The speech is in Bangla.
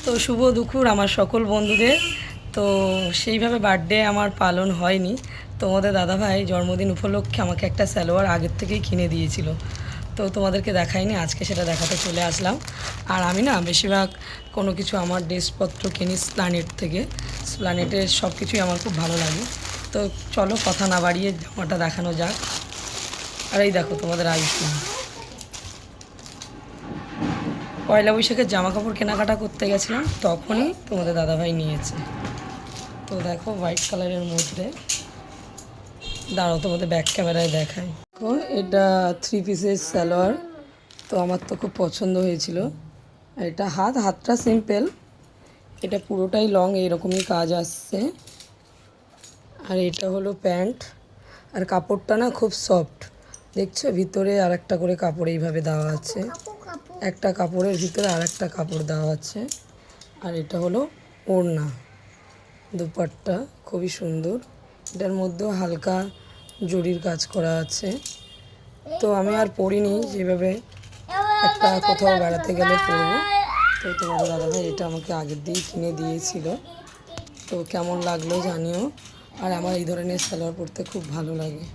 তো শুভ দুপুর আমার সকল বন্ধুদের। তো সেইভাবে বার্থডে আমার পালন হয়নি। তোমাদের দাদাভাই জন্মদিন উপলক্ষে আমাকে একটা সালোয়ার আগের থেকেই কিনে দিয়েছিল, তো তোমাদেরকে দেখাইনি, আজকে সেটা দেখাতে চলে আসলাম। আর আমি না বেশিরভাগ কোনো কিছু আমার ড্রেসপত্র কিনি স্প্ল্যানেট থেকে। স্প্ল্যানেটের সব কিছুই আমার খুব ভালো লাগে। তো চলো কথা না বাড়িয়ে জামাটা দেখানো যাক। আর এই দেখো তোমাদের আইফোন, পয়লা বৈশাখের জামা কাপড় কেনাকাটা করতে গেছিলাম, তখনই তোমাদের দাদাভাই নিয়েছে। তো দেখো হোয়াইট কালারের মধ্যে, দাঁড়াও তোমাদের ব্যাক ক্যামেরায় দেখাই। দেখো এটা 3 পিসের সালোয়ার, তো আমার তো খুব পছন্দ হয়েছিল। এটা হাতটা সিম্পল, এটা পুরোটাই লং, এইরকমই কাজ আসছে। আর এটা হলো প্যান্ট, আর কাপড়টা না খুব সফট, দেখছো ভিতরে আর একটা করে কাপড় এইভাবে দেওয়া আছে, একটা কাপড়ের ভিতরে আর একটা কাপড় দেওয়া আছে। আর এটা হলো ওড়না, দুপাট্টা খুবই সুন্দর, এটার মধ্যেও হালকা জরির কাজ করা আছে। তো আমি আর পরিনি, যেভাবে একটা কোথাও বেড়াতে গেলে পরবো। তো তোমাদের দাদাভাই এটা আমাকে আগের দিয়েই কিনে দিয়েছিল। তো কেমন লাগলো জানিও। আর আমার এই ধরনের সালোয়ার পরতে খুব ভালো লাগে।